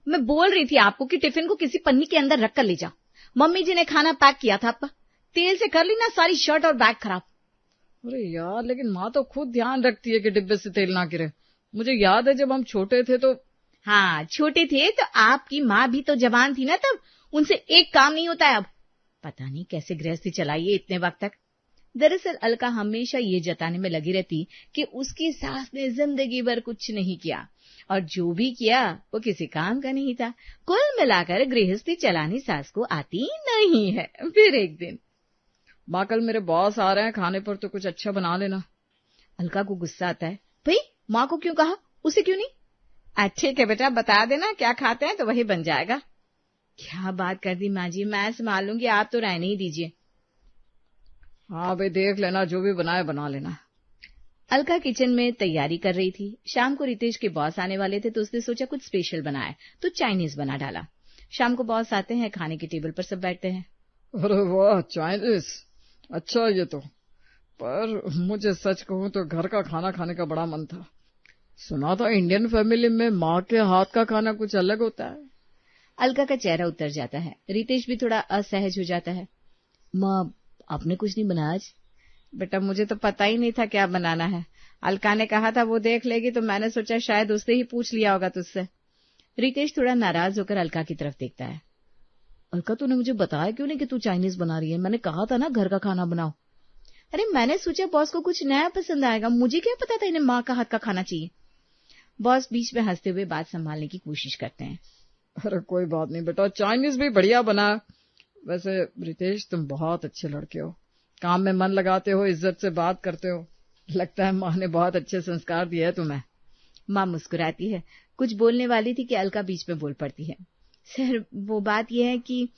मैं बोल रही थी आपको कि टिफिन को किसी पन्नी के अंदर रख कर ले जाओ। मम्मी जी ने खाना पैक किया था आपका, तेल से कर ली ना सारी शर्ट और बैग खराब। अरे यार, लेकिन माँ तो खुद ध्यान रखती है कि डिब्बे से तेल ना गिरे। मुझे याद है जब हम छोटे थे तो। हाँ, छोटे थे तो आपकी माँ भी तो जवान थी ना तब, उनसे एक काम नहीं होता है अब। पता नहीं कैसे गृहस्थी चलाई है इतने वक्त तक। दरअसल अलका हमेशा ये जताने में लगी रहती कि उसकी सास ने जिंदगी भर कुछ नहीं किया, और जो भी किया वो किसी काम का नहीं था। कुल मिलाकर गृहस्थी चलानी सास को आती नहीं है। फिर एक दिन, माँ कल मेरे बॉस आ रहे हैं, खाने पर तो कुछ अच्छा बना लेना। अलका को गुस्सा आता है, भाई माँ को क्यों कहा, उसे क्यों नहीं? ठीक है बेटा, बता देना क्या खाते हैं तो वही बन जाएगा। क्या बात कर दी माँ जी, मैं संभाल लूंगी, आप तो रहने ही दीजिए। हाँ भाई, देख लेना, जो भी बनाए बना लेना। अलका किचन में तैयारी कर रही थी। शाम को रितेश के बॉस आने वाले थे तो उसने सोचा कुछ स्पेशल बनाए तो चाइनीज बना डाला। शाम को बॉस आते हैं, खाने की टेबल पर सब बैठते हैं। अरे वाह, चाइनीज, अच्छा ये तो। पर मुझे सच कहूं तो घर का खाना खाने का बड़ा मन था। सुना था इंडियन फैमिली में माँ के हाथ का खाना कुछ अलग होता है। अलका का चेहरा उतर जाता है। रितेश भी थोड़ा असहज हो जाता है। माँ, आपने कुछ नहीं बनाया आज? बेटा मुझे तो पता ही नहीं था क्या बनाना है। अलका ने कहा था वो देख लेगी तो मैंने सोचा शायद उससे ही पूछ लिया होगा तुझसे। रितेश थोड़ा नाराज होकर अलका की तरफ देखता है। अलका, तूने मुझे बताया क्यों नहीं कि तू चाइनीज बना रही है? मैंने कहा था ना घर का खाना बनाओ। अरे मैंने सोचा बॉस को कुछ नया पसंद आएगा, मुझे क्या पता था इन्हें माँ का हाथ का खाना चाहिए। बॉस बीच में हंसते हुए बात संभालने की कोशिश करते हैं। अरे कोई बात नहीं बेटा, चाइनीज भी बढ़िया बना। वैसे रितेश, तुम बहुत अच्छे लड़के हो, काम में मन लगाते हो, इज्जत से बात करते हो। लगता है माँ ने बहुत अच्छे संस्कार दिए है तुम्हें। माँ मुस्कुराती है। कुछ बोलने वाली थी कि अलका बीच में बोल पड़ती है। सर वो बात यह है कि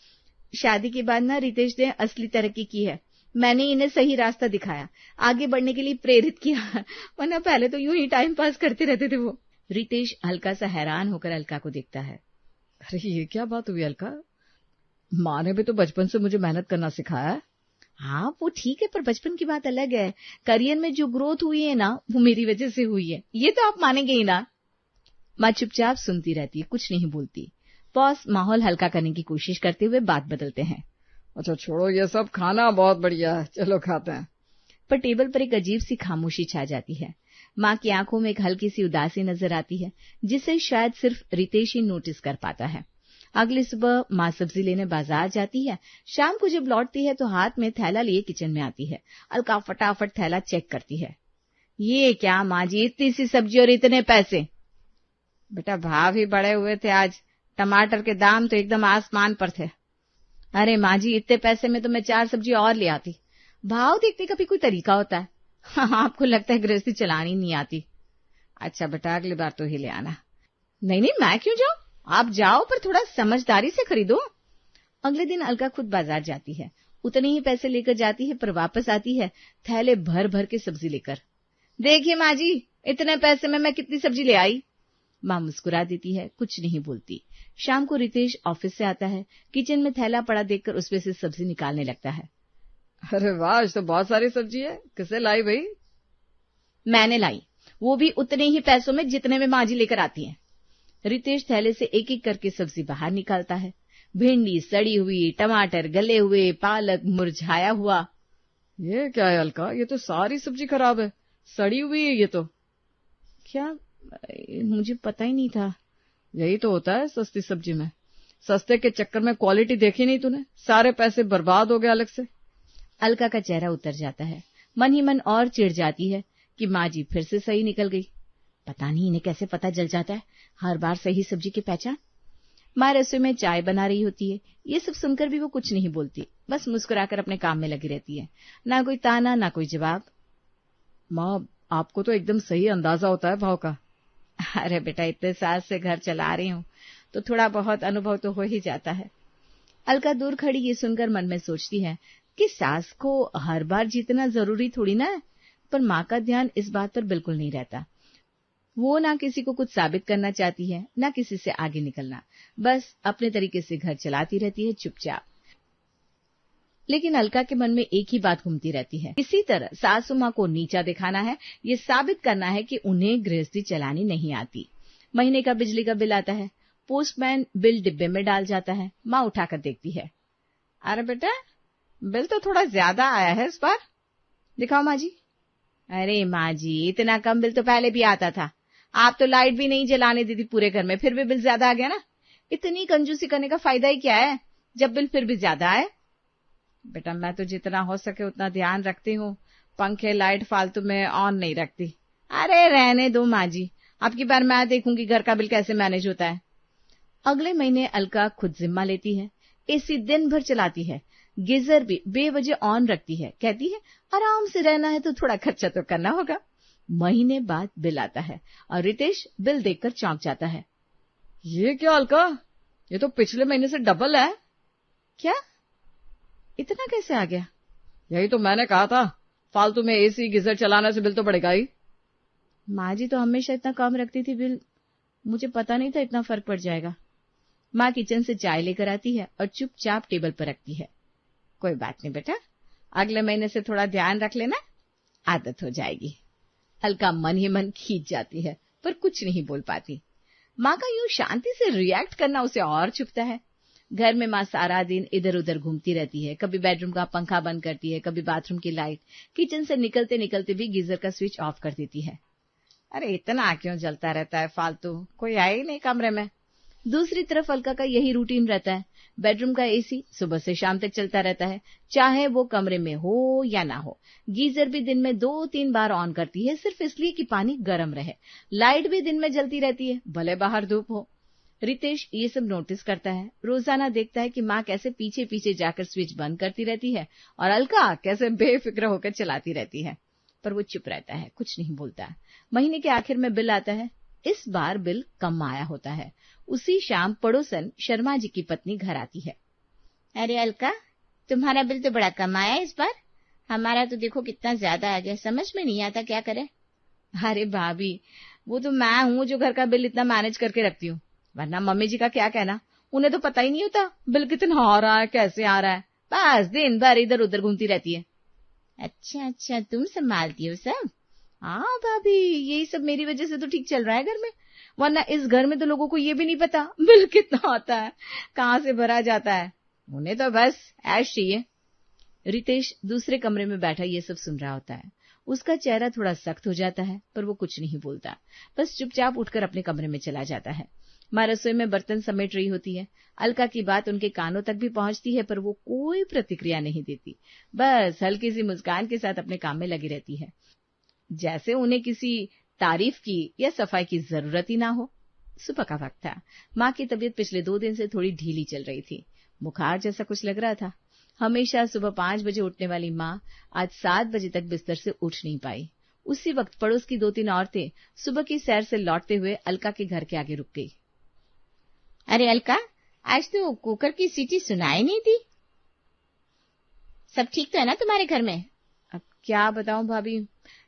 शादी के बाद ना रितेश ने असली तरक्की की है। मैंने इन्हें सही रास्ता दिखाया, आगे बढ़ने के लिए प्रेरित किया, वरना पहले तो यूं ही टाइम पास करते रहते थे वो। रितेश हल्का सा हैरान होकर अलका को देखता है। अरे ये क्या बात हुई अलका? माँ ने भी तो बचपन से मुझे मेहनत करना सिखाया है। हाँ वो ठीक है, पर बचपन की बात अलग है। करियर में जो ग्रोथ हुई है ना वो मेरी वजह से हुई है, ये तो आप मानेंगे ही ना। माँ चुपचाप सुनती रहती है, कुछ नहीं बोलती। बॉस माहौल हल्का करने की कोशिश करते हुए बात बदलते हैं। अच्छा छोड़ो ये सब, खाना बहुत बढ़िया है, चलो खाते हैं। पर टेबल पर एक अजीब सी खामोशी छा जाती है। माँ की आंखों में एक हल्की सी उदासी नजर आती है, जिसे शायद सिर्फ रितेश ही नोटिस कर पाता है। अगली सुबह माँ सब्जी लेने बाजार जाती है। शाम को जब लौटती है तो हाथ में थैला लिए किचन में आती है। अलका फटाफट थैला चेक करती है। ये क्या माँ जी, इतनी सी सब्जी और इतने पैसे? बेटा भाव ही बढ़े हुए थे आज, टमाटर के दाम तो एकदम आसमान पर थे। अरे माँ जी, इतने पैसे में तो मैं 4 सब्जी और ले आती। भाव देखने का भी कोई तरीका होता है? हाँ, आपको लगता है गृहस्थी चलानी नहीं आती। अच्छा बेटा, अगली बार तो ही ले आना। नहीं नहीं, मैं क्यों जाऊं, आप जाओ, पर थोड़ा समझदारी से खरीदो। अगले दिन अलका खुद बाजार जाती है। उतने ही पैसे लेकर जाती है, पर वापस आती है थैले भर भर के सब्जी लेकर। देखिए माँ जी, इतने पैसे में मैं कितनी सब्जी ले आई। माँ मुस्कुरा देती है, कुछ नहीं बोलती। शाम को रितेश ऑफिस से आता है। किचन में थैला पड़ा देखकर उसमें से सब्जी निकालने लगता है। अरे वाह, आज तो बहुत सारी सब्जी है, किसे लाई भाई? मैंने लाई, वो भी उतने ही पैसों में जितने में माँ जी लेकर आती हैं। रितेश थैले से एक एक करके सब्जी बाहर निकालता है। भिंडी सड़ी हुई, टमाटर गले हुए, पालक मुरझाया हुआ। ये क्या है अलका, ये तो सारी सब्जी खराब है, सड़ी हुई है ये तो। क्या? मुझे पता ही नहीं था। यही तो होता है सस्ती सब्जी में, सस्ते के चक्कर में क्वालिटी देखी नहीं तूने, सारे पैसे बर्बाद हो गए अलग से। अलका का चेहरा उतर जाता है। मन ही मन और चिढ़ जाती है कि माँ जी फिर से सही निकल गई। पता नहीं इन्हें कैसे पता चल जाता है हर बार सही सब्जी की पहचान। माँ रसोई में चाय बना रही होती है। ये सब सुनकर भी वो कुछ नहीं बोलती, बस मुस्कुराकर अपने काम में लगी रहती है। ना कोई ताना, ना कोई जवाब। माँ, आपको तो एकदम सही अंदाजा होता है भाव का। अरे बेटा, इतने साल से घर चला रही हूँ तो थोड़ा बहुत अनुभव तो हो ही जाता है। अलका दूर खड़ी ये सुनकर मन में सोचती है कि सास को हर बार जीतना जरूरी थोड़ी ना है, पर माँ का ध्यान इस बात पर बिल्कुल नहीं रहता। वो ना किसी को कुछ साबित करना चाहती है, ना किसी से आगे निकलना, बस अपने तरीके से घर चलाती रहती है चुपचाप। लेकिन अलका के मन में एक ही बात घूमती रहती है, इसी तरह सासू माँ को नीचा दिखाना है, ये साबित करना है कि उन्हें गृहस्थी चलानी नहीं आती। महीने का बिजली का बिल आता है, पोस्टमैन बिल डिब्बे में डाल जाता है। माँ उठाकर देखती है। अरे बेटा, बिल तो थोड़ा ज्यादा आया है इस बार। दिखाओ माँ जी। अरे माँ जी, इतना कम बिल तो पहले भी आता था। आप तो लाइट भी नहीं जलाने देती पूरे घर में, फिर भी बिल ज्यादा आ गया ना। इतनी कंजूसी करने का फायदा ही क्या है जब बिल फिर भी ज्यादा आए। बेटा, मैं तो जितना हो सके उतना ध्यान रखती हूँ, पंखे लाइट फालतू में ऑन नहीं रखती। अरे रहने दो माँ जी, अब की बार मैं देखूंगी घर का बिल कैसे मैनेज होता है। अगले महीने अलका खुद जिम्मा लेती है। एसी दिन भर चलाती है, गीजर भी बेवजह ऑन रखती है। कहती है आराम से रहना है तो थोड़ा खर्चा तो करना होगा। महीने बाद बिल आता है और रितेश बिल देखकर चौंक जाता है। ये क्या अलका, ये तो पिछले महीने से डबल है। क्या, इतना कैसे आ गया? यही तो मैंने कहा था, फालतू में एसी गीजर चलाने से बिल तो बढ़ेगा ही। माँ जी तो हमेशा इतना कम रखती थी बिल, मुझे पता नहीं था इतना फर्क पड़ जाएगा। माँ किचन से चाय लेकर आती है और चुपचाप टेबल पर रखती है। कोई बात नहीं बेटा, अगले महीने से थोड़ा ध्यान रख लेना, आदत हो जाएगी। अलका मन ही मन खींच जाती है पर कुछ नहीं बोल पाती। माँ का यूं शांति से रिएक्ट करना उसे और चुभता है। घर में माँ सारा दिन इधर उधर घूमती रहती है, कभी बेडरूम का पंखा बंद करती है, कभी बाथरूम की लाइट, किचन से निकलते निकलते भी गीजर का स्विच ऑफ कर देती है। अरे इतना क्यों जलता रहता है फालतू, कोई आए ही नहीं कमरे में। दूसरी तरफ अलका का यही रूटीन रहता है। बेडरूम का एसी सुबह से शाम तक चलता रहता है, चाहे वो कमरे में हो या ना हो। गीजर भी दिन में 2-3 बार ऑन करती है, सिर्फ इसलिए कि पानी गर्म रहे। लाइट भी दिन में जलती रहती है, भले बाहर धूप हो। रितेश ये सब नोटिस करता है। रोजाना देखता है कि माँ कैसे पीछे पीछे जाकर स्विच बंद करती रहती है और अलका कैसे बेफिक्र होकर चलाती रहती है, पर वो चुप रहता है, कुछ नहीं बोलता। महीने के आखिर में बिल आता है। इस बार बिल कम आया होता है। उसी शाम पड़ोसन शर्मा जी की पत्नी घर आती है। अरे अलका, तुम्हारा बिल तो बड़ा कम आया इस बार, हमारा तो देखो कितना ज्यादा आ गया, समझ में नहीं आता क्या करे। अरे भाभी, वो तो मैं हूँ जो घर का बिल इतना मैनेज करके रखती हूँ, वरना मम्मी जी का क्या कहना, उन्हें तो पता ही नहीं होता बिल कितना आ रहा है, कैसे आ रहा है, बस दिन भर इधर उधर घूमती रहती है। अच्छा, तुम संभालती हो सब? हाँ भाभी, यही सब मेरी वजह से तो ठीक चल रहा है घर में, वरना इस घर में तो लोगों को ये भी नहीं पता बिल कितना आता है, कहाँ से भरा जाता है, उन्हें तो बस ऐश चाहिए। रितेश दूसरे कमरे में बैठा ये सब सुन रहा होता है। उसका चेहरा थोड़ा सख्त हो जाता है, पर वो कुछ नहीं बोलता, बस चुपचाप उठकर अपने कमरे में चला जाता है। माँ रसोई में बर्तन समेट रही होती है। अलका की बात उनके कानों तक भी पहुंचती है, पर वो कोई प्रतिक्रिया नहीं देती, बस हल्की सी मुस्कान के साथ अपने काम में लगी रहती है, जैसे उन्हें किसी तारीफ की या सफाई की जरूरत ही ना हो। सुबह का वक्त था। माँ की तबीयत पिछले 2 दिन से थोड़ी ढीली चल रही थी, बुखार जैसा कुछ लग रहा था। हमेशा सुबह 5 बजे उठने वाली माँ आज 7 बजे तक बिस्तर से उठ नहीं पाई। उसी वक्त पड़ोस की 2-3 औरतें सुबह की सैर से लौटते हुए अलका के घर के आगे रुक गई। अरे अलका, आज तो कुकर की सीटी सुनाई नहीं दी, सब ठीक तो है ना तुम्हारे घर में? अब क्या बताऊं भाभी,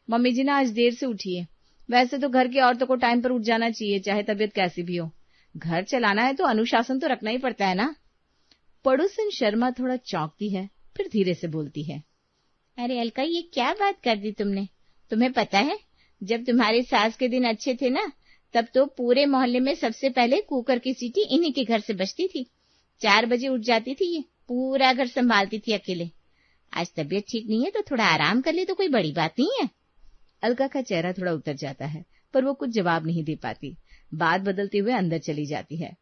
मम्मी जी ना आज देर से उठी है। वैसे तो घर की औरतों को टाइम पर उठ जाना चाहिए, चाहे तबीयत कैसी भी हो। घर चलाना है तो अनुशासन तो रखना ही पड़ता है ना। पड़ोसन शर्मा थोड़ा चौंकती है, फिर धीरे से बोलती है। अरे अलका, ये क्या बात कर दी तुमने? तुम्हें पता है, जब तुम्हारी सास के दिन अच्छे थे ना, तब तो पूरे मोहल्ले में सबसे पहले कुकर की सीटी इन्हीं के घर से बजती थी। 4 बजे उठ जाती थी, ये पूरा घर संभालती थी अकेले। आज तबीयत ठीक नहीं है तो थोड़ा आराम कर ले तो कोई बड़ी बात नहीं है। अलका का चेहरा थोड़ा उतर जाता है, पर वो कुछ जवाब नहीं दे पाती। बात बदलते हुए अंदर चली जाती है।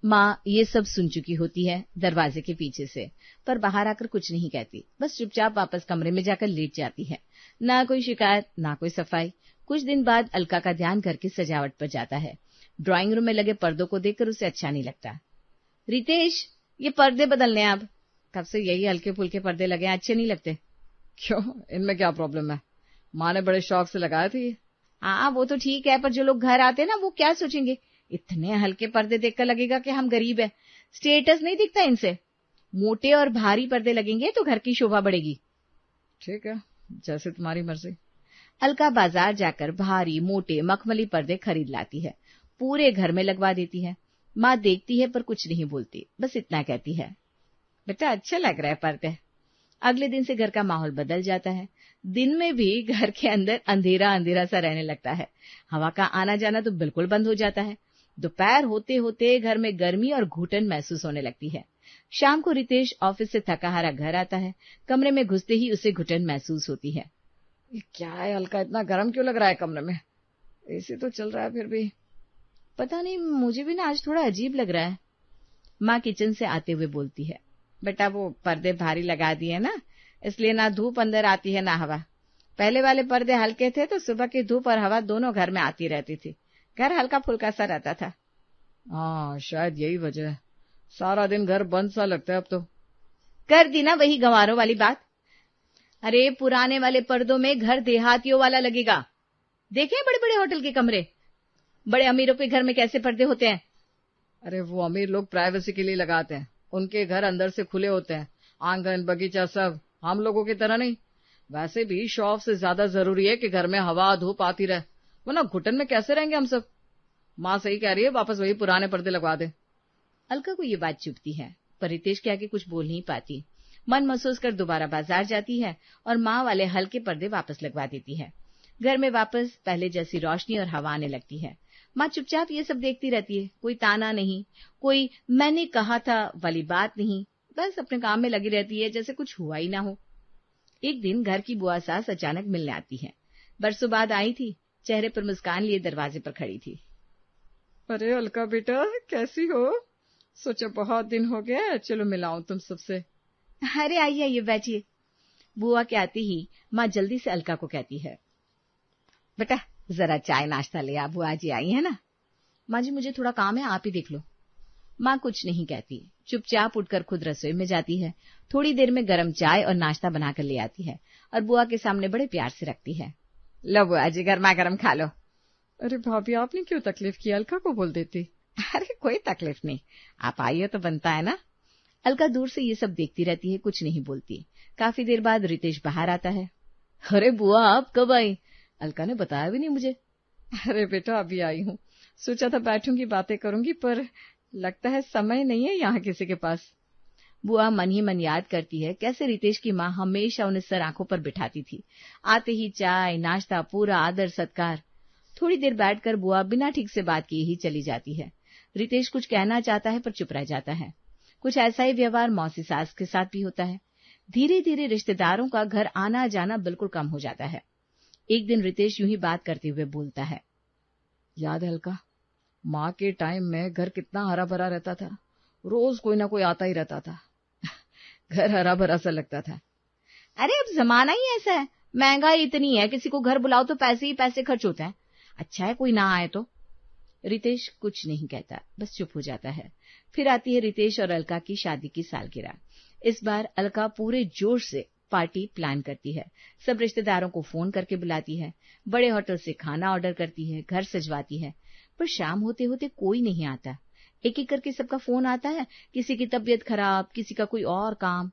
माँ ये सब सुन चुकी होती है दरवाजे के पीछे से, पर बाहर आकर कुछ नहीं कहती, बस चुपचाप वापस कमरे में जाकर लेट जाती है। ना कोई शिकायत, ना कोई सफाई। कुछ दिन बाद अलका का ध्यान घर की सजावट पर जाता है। ड्राइंग रूम में लगे पर्दों को देखकर उसे अच्छा नहीं लगता। रितेश, ये पर्दे बदलने अब, कब से यही हल्के फुल्के पर्दे लगे हैं, अच्छे नहीं लगते। क्यों, इनमें क्या प्रॉब्लम है? माँ ने बड़े शौक से लगाए थे ये। हाँ वो तो ठीक है, पर जो लोग घर आते हैं ना वो क्या सोचेंगे, इतने हल्के पर्दे देखकर लगेगा कि हम गरीब हैं। स्टेटस नहीं दिखता इनसे। मोटे और भारी पर्दे लगेंगे तो घर की शोभा बढ़ेगी। ठीक है, जैसे तुम्हारी मर्जी। अलका बाजार जाकर भारी मोटे मखमली पर्दे खरीद लाती है, पूरे घर में लगवा देती है। माँ देखती है पर कुछ नहीं बोलती, बस इतना कहती है, बेटा अच्छा लग रहा है पर्दे। अगले दिन से घर का माहौल बदल जाता है। दिन में भी घर के अंदर अंधेरा अंधेरा सा रहने लगता है। हवा का आना जाना तो बिल्कुल बंद हो जाता है। दोपहर होते होते घर में गर्मी और घुटन महसूस होने लगती है। शाम को रितेश ऑफिस से थका हारा घर आता है। कमरे में घुसते ही उसे घुटन महसूस होती है। ये क्या है अलका, इतना गर्म क्यों लग रहा है कमरे में? एसी तो चल रहा है फिर भी। पता नहीं, मुझे भी ना आज थोड़ा अजीब लग रहा है। माँ किचन से आते हुए बोलती है, बेटा वो पर्दे भारी लगा दिए ना, इसलिए ना धूप अंदर आती है ना हवा। पहले वाले पर्दे हल्के थे तो सुबह की धूप और हवा दोनों घर में आती रहती थी। घर हल्का फुल्का सा रहता था। हाँ शायद यही वजह है, सारा दिन घर बंद सा लगता है अब तो। कर दी ना वही गंवारों वाली बात। अरे पुराने वाले पर्दों में घर देहातियों वाला लगेगा। देखे बड़े बड़े होटल के कमरे, बड़े अमीरों के घर में कैसे पर्दे होते हैं। अरे वो अमीर लोग प्राइवेसी के लिए लगाते हैं, उनके घर अंदर से खुले होते हैं, आंगन बगीचा सब। हम लोगों की तरह नहीं। वैसे भी शौक से ज्यादा जरूरी है कि घर में हवा धूप आती रहे, वरना घुटन में कैसे रहेंगे हम सब। माँ सही कह रही है, वापस वही पुराने पर्दे लगवा दे। अलका को ये बात चुभती है, पर रितेश के आगे कुछ बोल नहीं पाती। मन महसूस कर दोबारा बाजार जाती है और माँ वाले हल्के पर्दे वापस लगवा देती है। घर में वापस पहले जैसी रोशनी और हवा आने लगती है। माँ चुपचाप ये सब देखती रहती है। कोई ताना नहीं, कोई मैंने कहा था वाली बात नहीं, बस अपने काम में लगी रहती है जैसे कुछ हुआ ही ना हो। एक दिन घर की बुआ सास अचानक मिलने आती है। बरसों बाद आई थी, चेहरे पर मुस्कान लिए दरवाजे पर खड़ी थी। अरे अलका बेटा कैसी हो? सोचा बहुत दिन हो गया, चलो मिलाऊं तुम सबसे। अरे आइए आइए बैठिए। बुआ के आते ही माँ जल्दी से अलका को कहती है, बेटा जरा चाय नाश्ता ले आ, बुआ जी आई है ना। माँ जी मुझे थोड़ा काम है, आप ही देख लो। माँ कुछ नहीं कहती, चुपचाप उठकर खुद रसोई में जाती है। थोड़ी देर में गरम चाय और नाश्ता बनाकर ले आती है और बुआ के सामने बड़े प्यार से रखती है। लो बुआ जी गर्मा गर्म खा लो। अरे भाभी आपने क्यों तकलीफ की, अलका को बोल देती। अरे कोई तकलीफ नहीं, आप आइए तो बनता है ना। अलका दूर से ये सब देखती रहती है, कुछ नहीं बोलती। काफी देर बाद रितेश बाहर आता है। अरे बुआ आप कब आई? अलका ने बताया भी नहीं मुझे। अरे बेटा अभी आई हूँ, सोचा था बैठूंगी बातें करूंगी, पर लगता है समय नहीं है यहाँ किसी के पास। बुआ मन ही मन याद करती है कैसे रितेश की माँ हमेशा उन्हें सर आंखों पर बिठाती थी। आते ही चाय नाश्ता, पूरा आदर सत्कार। थोड़ी देर बैठकर बुआ बिना ठीक से बात किए ही चली जाती है। रितेश कुछ कहना चाहता है पर चुप रह जाता है। कुछ ऐसा ही व्यवहार मौसी सास के साथ भी होता है। धीरे धीरे रिश्तेदारों का घर आना जाना बिल्कुल कम हो जाता है। एक दिन रितेश यूं ही बात करते हुए बोलता है, याद है अलका, माँ के टाइम में घर कितना हरा भरा रहता था, रोज कोई ना कोई आता ही रहता था। घर हरा भरा सा लगता था। अरे अब जमाना ही ऐसा है, महंगाई इतनी है, किसी को घर बुलाओ तो पैसे ही पैसे खर्च होते हैं। अच्छा है कोई ना आए तो। रितेश कुछ नहीं कहता, बस चुप हो जाता है। फिर आती है रितेश और अलका की शादी की सालगिरह। इस बार अलका पूरे जोश से पार्टी प्लान करती है। सब रिश्तेदारों को फोन करके बुलाती है, बड़े होटल से खाना ऑर्डर करती है, घर सजवाती है। पर शाम होते होते कोई नहीं आता। एक एक करके सबका फोन आता है, किसी की तबीयत खराब, किसी का कोई और काम।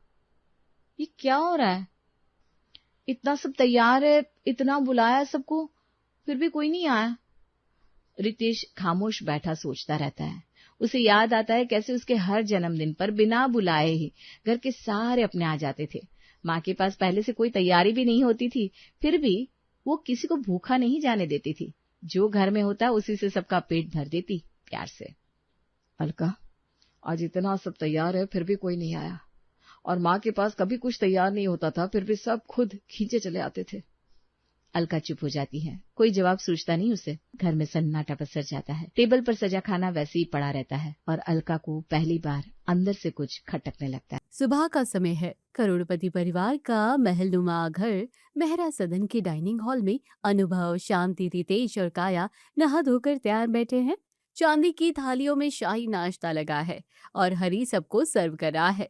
ये क्या हो रहा है? इतना सब तैयार है, इतना बुलाया सबको, फिर भी कोई नहीं आया। रितेश खामोश बैठा सोचता रहता है। उसे याद आता है कैसे उसके हर जन्मदिन पर बिना बुलाए ही घर के सारे अपने आ जाते थे। माँ के पास पहले से कोई तैयारी भी नहीं होती थी, फिर भी वो किसी को भूखा नहीं जाने देती थी। जो घर में होता उसी से सबका पेट भर देती प्यार से। अलका आज इतना सब तैयार है फिर भी कोई नहीं आया, और माँ के पास कभी कुछ तैयार नहीं होता था, फिर भी सब खुद खींचे चले आते थे। अलका चुप हो जाती है, कोई जवाब सूझता नहीं उसे। घर में सन्नाटा पसर जाता है। टेबल पर सजा खाना वैसे ही पड़ा रहता है और अलका को पहली बार अंदर से कुछ खटकने लगता है। सुबह का समय है। करोड़पति परिवार का महलनुमा घर मेहरा सदन के डाइनिंग हॉल में अनुभव, शांति, रितेश और काया नहा धोकर तैयार बैठे हैं। चांदी की थालियों में शाही नाश्ता लगा है और हरी सबको सर्व कर रहा है।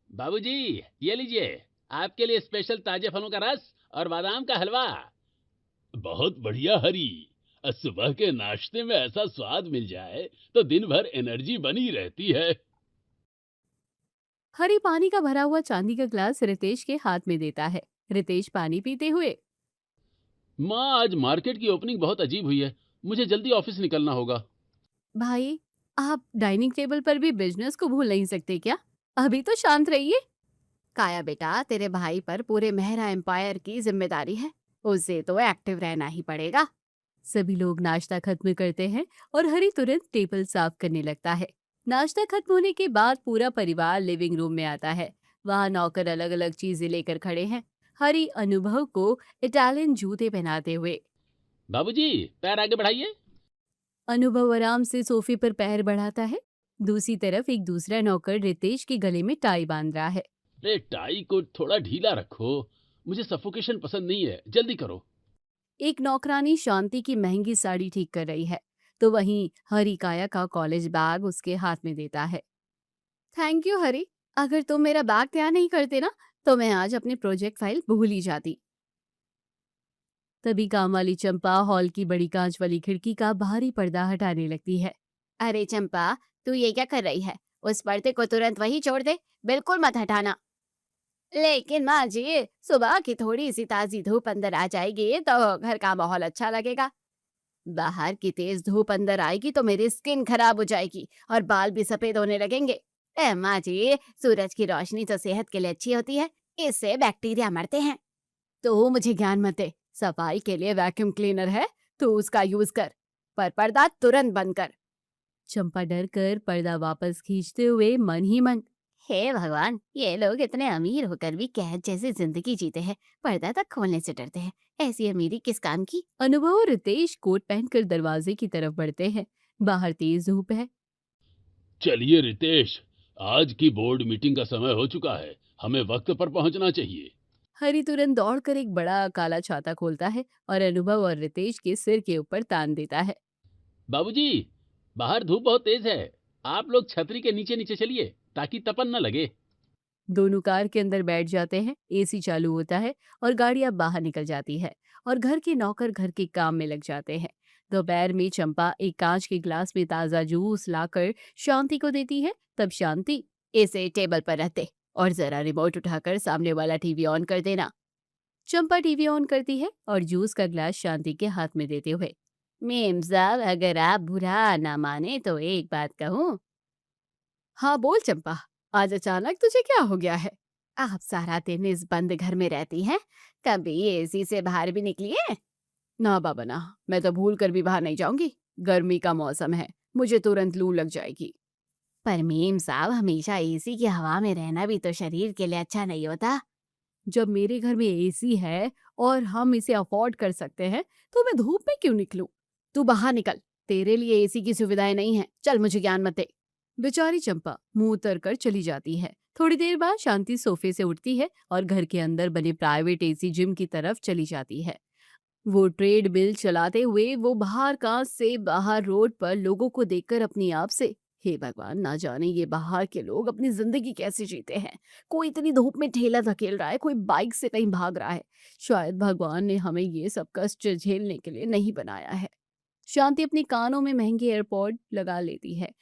बाबूजी ये लीजिए, आपके लिए स्पेशल ताजे फलों का रस और बादाम का हलवा। बहुत बढ़िया हरी, सुबह के नाश्ते में ऐसा स्वाद मिल जाए तो दिन भर एनर्जी बनी रहती है। हरी पानी का भरा हुआ चांदी का ग्लास रितेश के हाथ में देता है। रितेश पानी पीते हुए, माँ आज मार्केट की ओपनिंग बहुत अजीब हुई है, मुझे जल्दी ऑफिस निकलना होगा। भाई आप डाइनिंग टेबल पर भी बिजनेस को भूल नहीं सकते क्या? अभी तो शांत रहिए। काया बेटा, तेरे भाई पर पूरे मेहरा एम्पायर की जिम्मेदारी है, उसे तो एक्टिव रहना ही पड़ेगा। सभी लोग नाश्ता खत्म करते हैं और हरी तुरंत टेबल साफ करने लगता है। नाश्ता खत्म होने के बाद पूरा परिवार लिविंग रूम में आता है। वहाँ नौकर अलग अलग चीजें लेकर खड़े हैं। हरी अनुभव को इटालियन जूते पहनाते हुए। बाबूजी, पैर आगे बढ़ाइए। अनुभव आराम से सोफे पर पैर बढ़ाता है। दूसरी तरफ एक दूसरा नौकर रितेश के गले में टाई बांध रहा है। अरे टाई को थोड़ा ढीला रखो, मुझे सफोकेशन पसंद नहीं है, जल्दी करो। एक नौकरानी शांति की महंगी साड़ी ठीक कर रही है, तो वहीं हरी काया का कॉलेज बैग उसके हाथ में देता है। थैंक यू हरी, अगर तुम मेरा बैग तैयार नहीं करते ना तो मैं आज अपनी प्रोजेक्ट फाइल भूल ही जाती। तभी काम वाली चंपा हॉल की बड़ी कांच वाली खिड़की का बाहरी पर्दा हटाने लगती है। अरे चंपा, तू ये क्या कर रही है? उस पर्दे को तुरंत वही छोड़ दे, बिल्कुल मत हटाना। लेकिन माँ जी, सुबह की थोड़ी सी ताजी धूप अंदर आ जाएगी तो घर का माहौल अच्छा लगेगा। बाहर की तेज धूप अंदर आएगी तो मेरी स्किन खराब हो जाएगी और बाल भी सफेद होने लगेंगे। माँ जी, सूरज की रोशनी तो सेहत के लिए अच्छी होती है, इससे बैक्टीरिया मरते हैं। तो मुझे ज्ञान मत दे, सफाई के लिए वैक्यूम क्लीनर है, तू उसका यूज कर, पर पर्दा तुरंत बंद कर। चंपा डर कर पर्दा वापस खींचते हुए मन ही मन, हे भगवान, ये लोग इतने अमीर होकर भी कैद जैसी जिंदगी जीते हैं, पर्दा तक खोलने से डरते हैं, ऐसी अमीरी किस काम की। अनुभव और रितेश कोट पहनकर दरवाजे की तरफ बढ़ते हैं। बाहर तेज धूप है। चलिए रितेश, आज की बोर्ड मीटिंग का समय हो चुका है, हमें वक्त पर पहुंचना चाहिए। हरी तुरंत दौड़कर एक बड़ा काला छाता खोलता है और अनुभव और रितेश के सिर के ऊपर तान देता है। बाबूजी, बाहर धूप बहुत तेज है, आप लोग छतरी के नीचे नीचे चलिए ताकि तपन न लगे। दोनों कार के अंदर बैठ जाते हैं। एसी चालू होता है और गाड़ियां बाहर निकल जाती है और घर के नौकर घर के काम में लग जाते हैं। दोपहर में चंपा एक कांच के ग्लास में ताजा जूस लाकर शांति को देती है। तब शांति, इसे टेबल पर रख दे और जरा रिमोट उठाकर सामने वाला टीवी ऑन कर देना। चंपा टीवी ऑन करती है और जूस का ग्लास शांति के हाथ में देते हुए, मेम साहब, अगर आप बुरा ना माने तो एक बात कहूँ। हाँ बोल चंपा, आज अचानक तुझे क्या हो गया है? आप सारा दिन इस बंद घर में रहती हैं, कभी एसी से बाहर भी निकली है? ना बाबा ना, मैं तो भूल कर भी बाहर नहीं जाऊंगी। गर्मी का मौसम है, मुझे तुरंत लू लग जाएगी। पर मेम साहब, हमेशा एसी की हवा में रहना भी तो शरीर के लिए अच्छा नहीं होता। जब मेरे घर में एसी है और हम इसे अफोर्ड कर सकते हैं तो मैं धूप में क्यों निकलूं? तू बाहर निकल, तेरे लिए एसी की सुविधाएं नहीं है, चल मुझे ज्ञान मत दे। बेचारी चंपा मुंह उतर कर चली जाती है। थोड़ी देर बाद शांति सोफे से उठती है और घर के अंदर बने प्राइवेट एसी जिम की तरफ चली जाती है। वो ट्रेड मिल चलाते हुए वो बाहर कांच से बाहर रोड पर लोगों को देखकर अपनी आप से, हे भगवान, ना जाने ये बाहर के लोग अपनी जिंदगी कैसे जीते हैं। कोई इतनी धूप में ठेला धकेल रहा है, कोई बाइक से कहीं भाग रहा है। शायद भगवान ने हमें ये सब कष्ट झेलने के लिए नहीं बनाया है। शांति अपने कानों में महंगे एयरपॉड लगा लेती है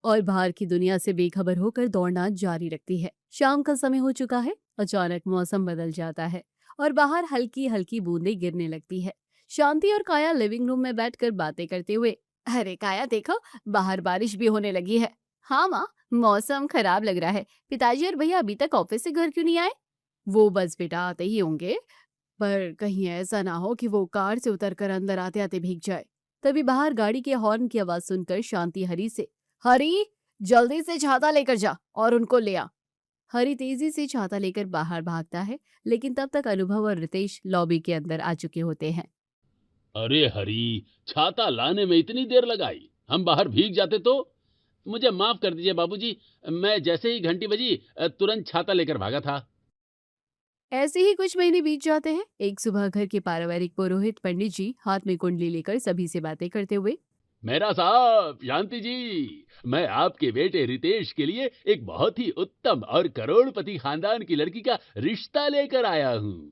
और बाहर की दुनिया से बेखबर होकर दौड़ना जारी रखती है। शाम का समय हो चुका है। अचानक मौसम बदल जाता है और बाहर हल्की हल्की बूंदें गिरने लगती है। शांति और काया लिविंग रूम में बैठकर बातें करते हुए, अरे काया देखो, बाहर बारिश भी होने लगी है। हाँ माँ, मौसम खराब लग रहा है। पिताजी और भैया अभी तक ऑफिस से घर क्यों नहीं आए? वो बस बेटा आते ही होंगे, पर कहीं ऐसा ना हो कि वो कार से उतरकर अंदर आते आते भीग जाए। तभी बाहर गाड़ी के हॉर्न की आवाज सुनकर शांति हरी से, हरी, जल्दी से छाता लेकर जा और उनको ले आ। हरी तेजी से छाता लेकर बाहर भागता है, लेकिन तब तक अनुभव और रितेश लॉबी के अंदर आ चुके होते हैं। अरे हरी, छाता लाने में इतनी देर लगाई, हम बाहर भीग जाते तो। मुझे माफ कर दीजिए बाबूजी, मैं जैसे ही घंटी बजी तुरंत छाता लेकर भागा था। ऐसे ही कुछ महीने बीत जाते हैं। एक सुबह घर के पारिवारिक पुरोहित पंडित जी हाथ में कुंडली लेकर सभी से बातें करते हुए, मेरा साहब शांति जी, मैं आपके बेटे रितेश के लिए एक बहुत ही उत्तम और करोड़पति खानदान की लड़की का रिश्ता लेकर आया हूँ।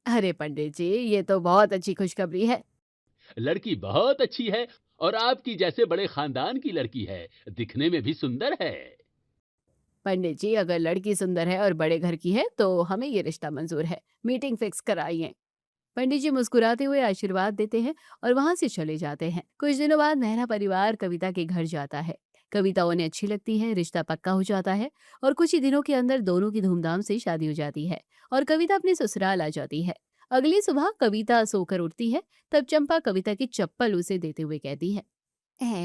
अरे पंडित जी, ये तो बहुत अच्छी खुशखबरी है। लड़की बहुत अच्छी है और आपकी जैसे बड़े खानदान की लड़की है, दिखने में भी सुंदर है। पंडित जी, अगर लड़की सुंदर है और बड़े घर की है तो हमें ये रिश्ता मंजूर है। मीटिंग फिक्स कराइए। पंडित जी मुस्कुराते हुए आशीर्वाद देते हैं और वहां से चले जाते हैं। कुछ दिनों बाद मेहरा परिवार कविता के घर जाता है। कविता उन्हें अच्छी लगती है, रिश्ता पक्का हो जाता है और कुछ ही दिनों के अंदर दोनों की धूमधाम से शादी हो जाती है और कविता अपने ससुराल आ जाती है। अगली सुबह कविता सोकर उठती है। तब चंपा कविता की चप्पल उसे देते हुए कहती है,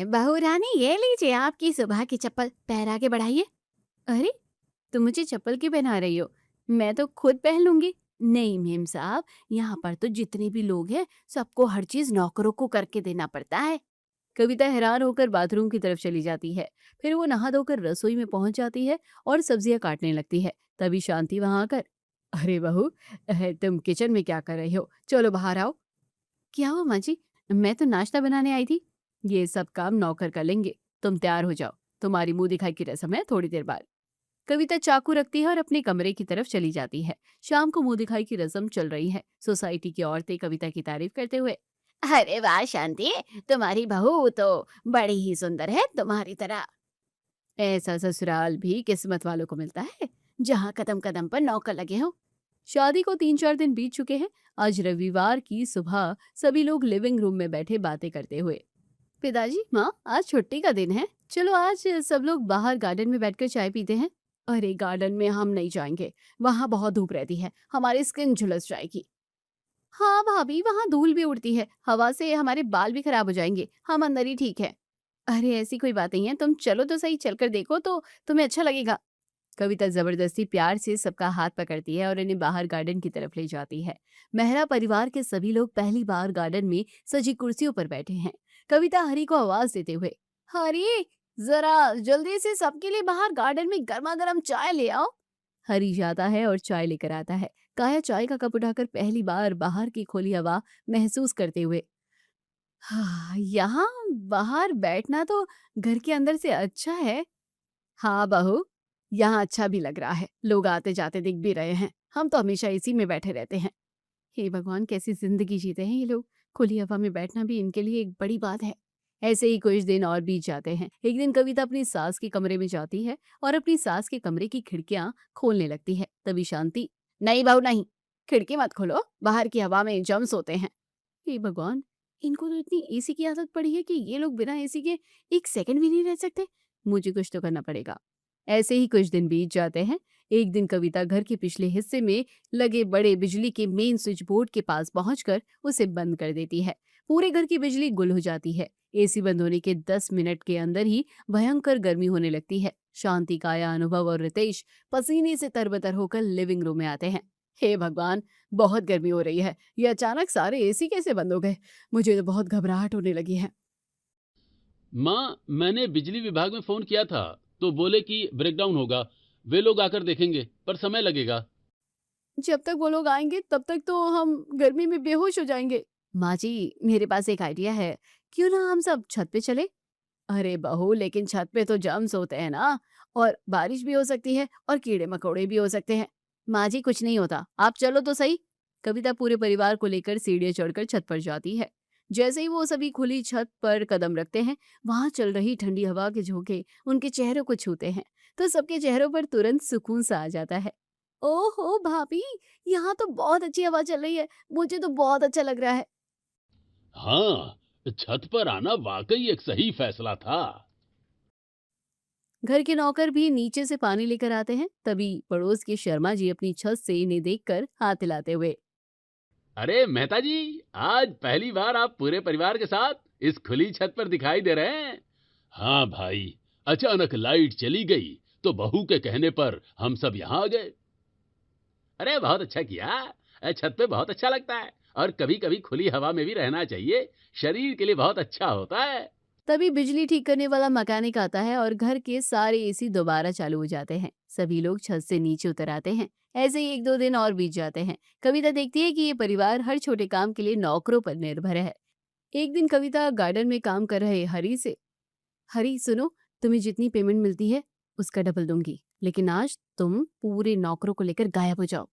बहू रानी, ये लीजिए आपकी सुबह की चप्पल, पैर आगे बढ़ाइए। अरे, तुम मुझे चप्पल क्यों पहना रही हो? मैं तो खुद पहन लूंगी। नहीं मेम साहब, यहाँ पर तो जितने भी लोग हैं सबको हर चीज नौकरों को करके देना पड़ता है। कविता हैरान होकर बाथरूम की तरफ चली जाती है। फिर वो नहा धोकर रसोई में पहुंच जाती है और सब्जियां काटने लगती है। तभी शांति वहां आकर, अरे बहू, तुम किचन में क्या कर रही हो? चलो बाहर आओ। क्या हुआ माँ जी? मैं तो नाश्ता बनाने आई थी। ये सब काम नौकर कर लेंगे, तुम तैयार हो जाओ, तुम्हारी मुंह दिखाई की रस्म है थोड़ी देर बाद। कविता चाकू रखती है और अपने कमरे की तरफ चली जाती है। शाम को मुंह दिखाई की रस्म चल रही है। सोसाइटी की औरतें कविता की तारीफ करते हुए, अरे वाह शांति, तुम्हारी बहू तो बड़ी ही सुंदर है, तुम्हारी तरह। ऐसा ससुराल भी किस्मत वालों को मिलता है, जहाँ कदम कदम पर नौकर लगे हो। शादी को 3-4 दिन बीत चुके हैं। आज रविवार की सुबह सभी लोग लिविंग रूम में बैठे बातें करते हुए, पिताजी, माँ, आज छुट्टी का दिन है, चलो आज सब लोग बाहर गार्डन में बैठकर चाय पीते हैं। अरे गार्डन में हम नहीं जाएंगे, वहां बहुत धूप रहती है, हमारी स्किन झुलस जाएगी। हाँ भाभी, वहां धूल भी उड़ती है, हवा से हमारे बाल भी खराब हो जाएंगे, हम अंदर ही ठीक है। अरे ऐसी कोई बात नहीं है, तुम चलो तो सही, चलकर देखो तो तुम्हें अच्छा लगेगा। कविता जबरदस्ती प्यार से सबका हाथ पकड़ती है और इन्हें बाहर गार्डन की तरफ ले जाती है। मेहरा परिवार के सभी लोग पहली बार गार्डन में सजी कुर्सियों पर बैठे हैं। कविता हरी को आवाज देते हुए, हरी, जरा जल्दी से सबके लिए बाहर गार्डन में गर्मा गर्म चाय ले आओ। हरी जाता है और चाय लेकर आता है। काया चाय का कप उठाकर पहली बार बाहर की खुली हवा महसूस करते हुए, हाँ, यहाँ बाहर बैठना तो घर के अंदर से अच्छा है। हाँ बहू, यहाँ अच्छा भी लग रहा है, लोग आते जाते दिख भी रहे हैं, हम तो हमेशा इसी में बैठे रहते हैं। हे भगवान, कैसी जिंदगी जीते हैं ये लोग, खुली हवा में बैठना भी इनके लिए एक बड़ी बात है। ऐसे ही कुछ दिन और बीत जाते हैं। एक दिन कविता अपनी सास के कमरे में जाती है और अपनी सास के कमरे की खिड़कियां खोलने लगती है। तभी शांति, नहीं बहू नहीं, खिड़की मत खोलो, बाहर की हवा में जम्स होते हैं। हे भगवान, इनको तो इतनी एसी की आदत पड़ी है कि ये लोग बिना एसी के एक सेकंड भी नहीं रह सकते। मुझे कुछ तो करना पड़ेगा। ऐसे ही कुछ दिन बीत जाते हैं। एक दिन कविता घर के पिछले हिस्से में लगे बड़े बिजली के मेन स्विच बोर्ड के पास पहुंचकर उसे बंद कर देती है। पूरे घर की बिजली गुल हो जाती है। एसी बंद होने के 10 मिनट के अंदर ही भयंकर गर्मी होने लगती है। शांति, काया, अनुभव और रितेश पसीने से तरबतर होकर लिविंग रूम में आते हैं। हे भगवान, बहुत गर्मी हो रही है, ये अचानक सारे एसी कैसे बंद हो गए? मुझे तो बहुत घबराहट होने लगी है। माँ, मैंने बिजली विभाग में फोन किया था तो बोले कि ब्रेकडाउन होगा, वे लोग आकर देखेंगे, पर समय लगेगा। जब तक वो लोग आएंगे तब तक तो हम गर्मी में बेहोश हो जाएंगे। माँ जी, मेरे पास एक आइडिया है, क्यों ना हम सब छत पे चले? अरे बहू, लेकिन छत पे तो जर्म्स होते हैं ना, और बारिश भी हो सकती है और कीड़े मकोड़े भी हो सकते हैं। माँ जी, कुछ नहीं होता, आप चलो तो सही। कविता पूरे परिवार को लेकर सीढ़ियां चढ़कर छत पर जाती है। जैसे ही वो सभी खुली छत पर कदम रखते हैं, वहां चल रही ठंडी हवा के झोंके उनके चेहरों को छूते हैं, तो सबके चेहरों पर तुरंत सुकून सा आ जाता है। ओहो भाभी, यहाँ तो बहुत अच्छी हवा चल रही है, मुझे तो बहुत अच्छा लग रहा है। हाँ, छत पर आना वाकई एक सही फैसला था। घर के नौकर भी नीचे से पानी लेकर आते हैं। तभी पड़ोस के शर्मा जी अपनी छत से इन्हें देखकर हाथ हिलाते हुए, अरे मेहता जी, आज पहली बार आप पूरे परिवार के साथ इस खुली छत पर दिखाई दे रहे हैं। हाँ भाई, अचानक लाइट चली गई तो बहू के कहने पर हम सब यहाँ आ गए। अरे बहुत अच्छा किया, छत पे बहुत अच्छा लगता है और कभी कभी खुली हवा में भी रहना चाहिए, शरीर के लिए बहुत अच्छा होता है। तभी बिजली ठीक करने वाला मैकेनिक आता है और घर के सारे एसी दोबारा चालू हो जाते हैं। सभी लोग छत से नीचे उतर आते हैं। ऐसे ही 1-2 दिन और बीत जाते हैं। कविता देखती है कि ये परिवार हर छोटे काम के लिए नौकरों पर निर्भर है। एक दिन कविता गार्डन में काम कर रहे हरी से, हरी सुनो, तुम्हें जितनी पेमेंट मिलती है उसका डबल दूंगी, लेकिन आज तुम पूरे नौकरों को लेकर गायब हो जाओ।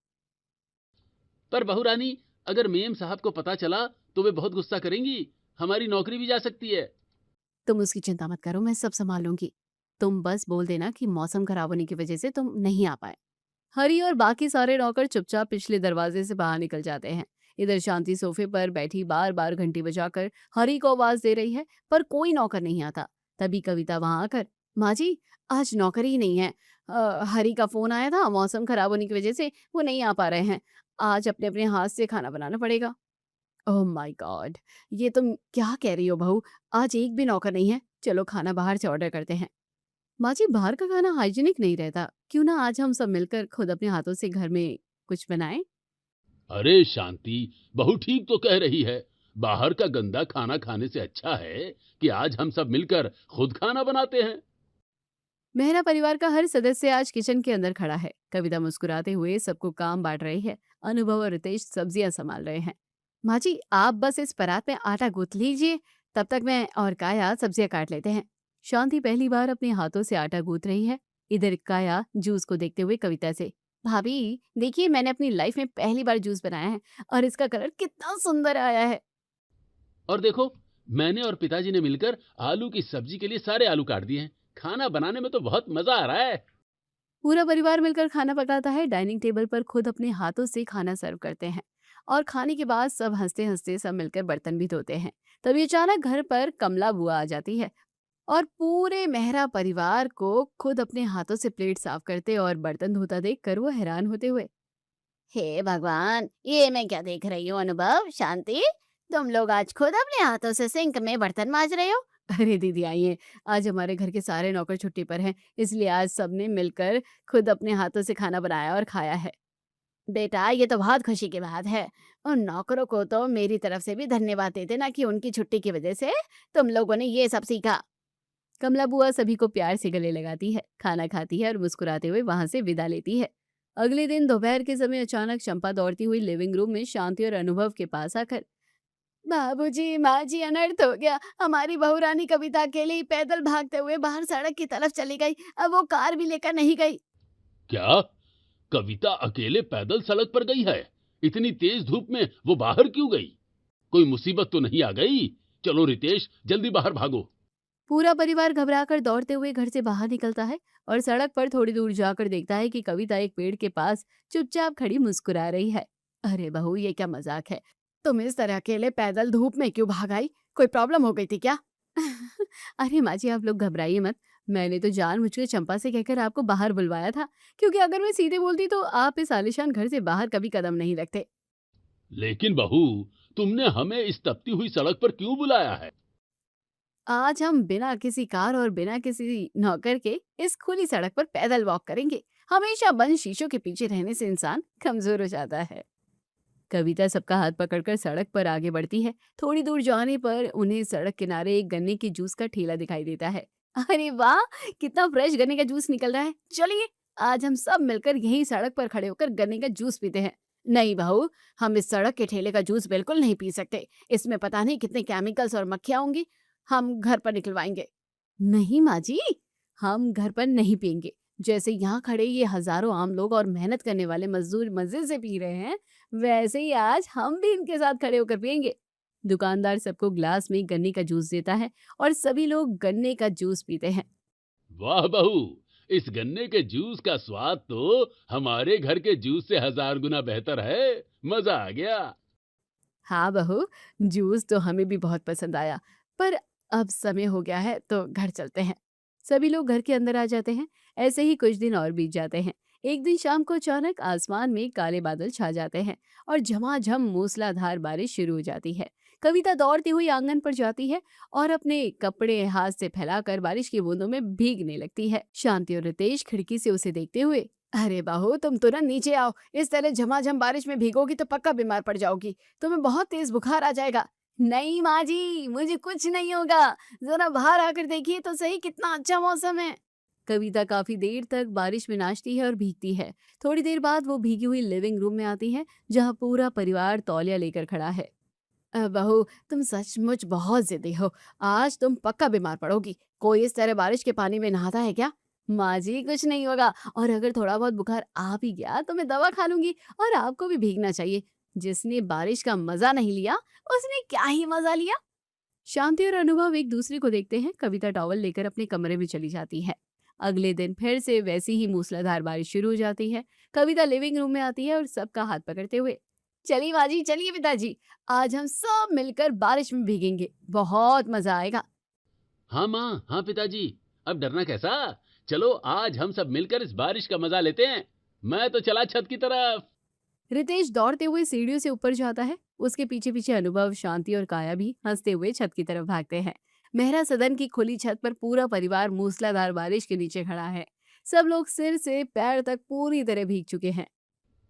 पर बहू रानी, अगर मेम साहब को पता चला तो वे बहुत गुस्सा करेंगी, हमारी नौकरी भी जा सकती है। तुम उसकी चिंता मत करो, मैं सब संभाल लूंगी। तुम बस बोल देना कि मौसम खराब होने की वजह से तुम नहीं आ पाए। हरी और बाकी सारे नौकर चुपचाप पिछले दरवाजे से बाहर निकल जाते हैं। इधर शांति सोफे पर बैठी बार बार घंटी बजाकर हरी को आवाज दे रही है, पर कोई नौकर नहीं आता। तभी कविता वहां आकर, माँ जी, आज नौकर ही नहीं है। हरी का फोन आया था, मौसम खराब होने की वजह से वो नहीं आ पा रहे हैं। आज अपने अपने हाथ से खाना बनाना पड़ेगा। Oh my God! ये तुम क्या कह रही हो बहू? आज एक भी नौकर नहीं है। चलो खाना बाहर से ऑर्डर करते हैं। माँ जी, बाहर का खाना हाइजीनिक नहीं रहता। क्यों ना आज हम सब मिलकर खुद अपने हाथों से घर में कुछ बनाएं? अरे शांति, बहू ठीक तो कह रही है। बाहर का गंदा खाना खाने से अच्छा है कि आज हम सब मिलकर खुद खाना बनाते हैं। मेहरा परिवार का हर सदस्य आज किचन के अंदर खड़ा है। कविता मुस्कुराते हुए सबको काम बांट रही है। अनुभव और रितेश सब्जियां संभाल रहे हैं। माँ जी, आप बस इस परात में आटा गूंथ लीजिए, तब तक मैं और काया सब्जियां काट लेते हैं। शांति पहली बार अपने हाथों से आटा गूंथ रही है। इधर काया जूस को देखते हुए कविता से, भाभी देखिए, मैंने अपनी लाइफ में पहली बार जूस बनाया है और इसका कलर कितना सुंदर आया है। और देखो, मैंने और पिताजी ने मिलकर आलू की सब्जी के लिए सारे आलू काट दिए हैं। खाना बनाने में तो बहुत मजा आ रहा है। पूरा परिवार मिलकर खाना पकाता है। डाइनिंग टेबल पर खुद अपने हाथों से खाना सर्व करते हैं और खाने के बाद सब हंसते हंसते सब मिलकर बर्तन भी धोते हैं। तभी अचानक घर पर कमला बुआ आ जाती है और पूरे मेहरा परिवार को खुद अपने हाथों से प्लेट साफ करते और बर्तन धोता देखकर वो हैरान होते हुए, हे भगवान, ये मैं क्या देख रही हूँ? अनुभव, शांति, तुम लोग आज खुद अपने हाथों से सिंक में बर्तन मांज रहे हो? अरे दीदी आइए, आज हमारे घर के सारे नौकर छुट्टी पर हैं, इसलिए आज सबने मिलकर खुद अपने हाथों से खाना बनाया और खाया है। बेटा, ये तो बहुत खुशी की बात है। उन नौकरों को तो मेरी तरफ से भी धन्यवाद दे देना कि उनकी छुट्टी की वजह से तुम लोगों ने ये सब सीखा। कमला बुआ सभी को प्यार से गले लगाती है, खाना खाती है और मुस्कुराते हुए वहां से विदा लेती है। अगले दिन दोपहर के समय अचानक चंपा दौड़ती हुई लिविंग रूम में शांति और अनुभव के पास आकर, बाबूजी, माँ जी, अनर्थ हो गया। हमारी बहू रानी कविता अकेले ही पैदल भागते हुए बाहर सड़क की तरफ चली गई। अब वो कार भी लेकर नहीं गई। क्या? कविता अकेले पैदल सड़क पर गई है? इतनी तेज धूप में वो बाहर क्यों गई? कोई मुसीबत तो नहीं आ गई? चलो रितेश, जल्दी बाहर भागो। पूरा परिवार घबराकर दौड़ते हुए घर से बाहर निकलता है और सड़क पर थोड़ी दूर जाकर देखता है कि कविता एक पेड़ के पास चुपचाप खड़ी मुस्कुरा रही है। अरे बहू, ये क्या मजाक है? तुम इस तरह अकेले पैदल धूप में क्यों भाग आई? कोई प्रॉब्लम हो गई थी क्या? अरे माँ जी, आप लोग घबराइए मत। मैंने तो जानबूझकर चंपा से कहकर आपको बाहर बुलवाया था, क्योंकि अगर मैं सीधे बोलती तो आप इस आलीशान घर से बाहर कभी कदम नहीं रखते। लेकिन बहू, तुमने हमें इस तपती हुई सड़क पर क्यों बुलाया है? आज हम बिना किसी कार और बिना किसी नौकर के इस खुली सड़क पर पैदल वॉक करेंगे। हमेशा बंद शीशों के पीछे रहने से इंसान कमजोर हो जाता है। कविता सबका हाथ पकड़कर सड़क पर आगे बढ़ती है। थोड़ी दूर जाने पर उन्हें सड़क किनारे एक गन्ने की जूस का ठेला दिखाई देता है। अरे वाह, कितना फ्रेश गन्ने का जूस निकल रहा है। चलिए, आज हम सब मिलकर यहीं सड़क पर खड़े होकर गन्ने का जूस पीते हैं। नहीं बहू, हम इस सड़क के ठेले का जूस बिल्कुल नहीं पी सकते। इसमें पता नहीं कितने केमिकल्स और मक्खियां होंगी। हम घर पर निकलवाएंगे। नहीं माँ जी, हम घर पर नहीं पियेंगे। जैसे यहाँ खड़े ये हजारों आम लोग और मेहनत करने वाले मजदूर मजे से पी रहे हैं, वैसे ही आज हम भी इनके साथ खड़े होकर पियेंगे। दुकानदार सबको ग्लास में गन्ने का जूस देता है और सभी लोग गन्ने का जूस पीते हैं। वाह बहू, इस गन्ने के जूस का स्वाद तो हमारे घर के जूस से 1000 गुना बेहतर है। मजा आ गया। हाँ बहू, जूस तो हमें भी बहुत पसंद आया, पर अब समय हो गया है तो घर चलते हैं। सभी लोग घर के अंदर आ जाते हैं। ऐसे ही कुछ दिन और बीत जाते हैं। एक दिन शाम को अचानक आसमान में काले बादल छा जाते हैं और झमाझम मूसलाधार बारिश शुरू हो जाती है। कविता दौड़ती हुई आंगन पर जाती है और अपने कपड़े हाथ से फैलाकर बारिश की बूंदों में भीगने लगती है। शांति और रितेश खिड़की से उसे देखते हुए, अरे बहू, तुम तुरंत नीचे आओ। इस तरह झमाझम बारिश में भीगोगी तो पक्का बीमार पड़ जाओगी। तुम्हें बहुत तेज बुखार आ जाएगा। नहीं माँ जी, मुझे कुछ नहीं होगा। जरा बाहर आकर देखिए तो सही, कितना अच्छा मौसम है। कविता काफी देर तक बारिश में नाचती है और भीगती है। थोड़ी देर बाद वो भीगी हुई लिविंग रूम में आती है, जहाँ पूरा परिवार तौलिया लेकर खड़ा है। बहू, तुम सचमुच बहुत जिद्दी हो। आज तुम पक्का बीमार पड़ोगी। कोई इस तरह बारिश के पानी में नहाता है क्या? माँ जी, कुछ नहीं होगा, और अगर थोड़ा बहुत बुखार आ भी गया तो मैं दवा खा लूंगी। और आपको भी भीगना चाहिए। जिसने बारिश का मजा नहीं लिया, उसने क्या ही मजा लिया। शांति और अनुभव एक दूसरे को देखते हैं। कविता टॉवल लेकर अपने कमरे में चली जाती है। अगले दिन फिर से वैसी ही मूसलाधार बारिश शुरू हो जाती है। कविता लिविंग रूम में आती है और सबका हाथ पकड़ते हुए, चलिए माँ जी, चलिए पिताजी, आज हम सब मिलकर बारिश में भीगेंगे। बहुत मजा आएगा। हाँ माँ, हाँ पिताजी, अब डरना कैसा? चलो आज हम सब मिलकर इस बारिश का मजा लेते हैं। मैं तो चला छत की तरफ। रितेश दौड़ते हुए सीढ़ियों से ऊपर जाता है। उसके पीछे पीछे अनुभव, शांति और काया भी हंसते हुए छत की तरफ भागते हैं। मेहरा सदन की खुली छत पर पूरा परिवार मूसलाधार बारिश के नीचे खड़ा है। सब लोग सिर से पैर तक पूरी तरह भीग चुके हैं।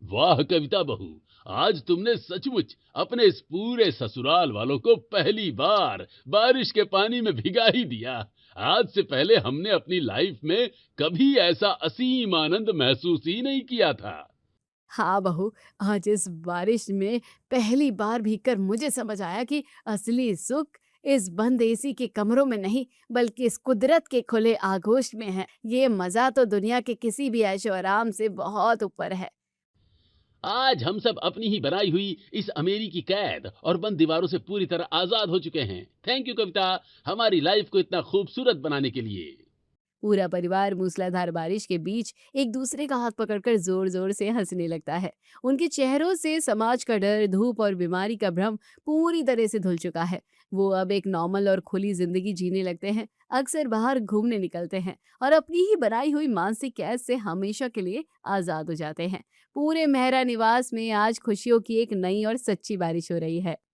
वाह कविता बहू, आज तुमने सचमुच अपने इस पूरे ससुराल वालों को पहली बार बारिश के पानी में भिगा ही दिया। आज से पहले हमने अपनी लाइफ में कभी ऐसा असीम आनंद महसूस ही नहीं किया था। हाँ बहू, आज इस बारिश में पहली बार भीगकर मुझे समझ आया कि असली सुख इस बंद एसी के कमरों में नहीं, बल्कि इस कुदरत के खुले आगोश में है। ये मजा तो दुनिया के किसी भी ऐशो आराम से बहुत ऊपर है। आज हम सब अपनी ही बनाई हुई इस अमेरिकी कैद और बंद दीवारों से पूरी तरह आजाद हो चुके हैं। थैंक यू कविता, हमारी लाइफ को इतना खूबसूरत बनाने के लिए। पूरा परिवार मूसलाधार बारिश के बीच एक दूसरे का हाथ पकड़कर जोर जोर से हंसने लगता है। उनके चेहरों से समाज का डर, धूप और बीमारी का भ्रम पूरी तरह से धुल चुका है। वो अब एक नॉर्मल और खुली जिंदगी जीने लगते हैं। अक्सर बाहर घूमने निकलते हैं और अपनी ही बनाई हुई मानसिक कैद से हमेशा के लिए आजाद हो जाते हैं। पूरे मेहरा निवास में आज खुशियों की एक नई और सच्ची बारिश हो रही है।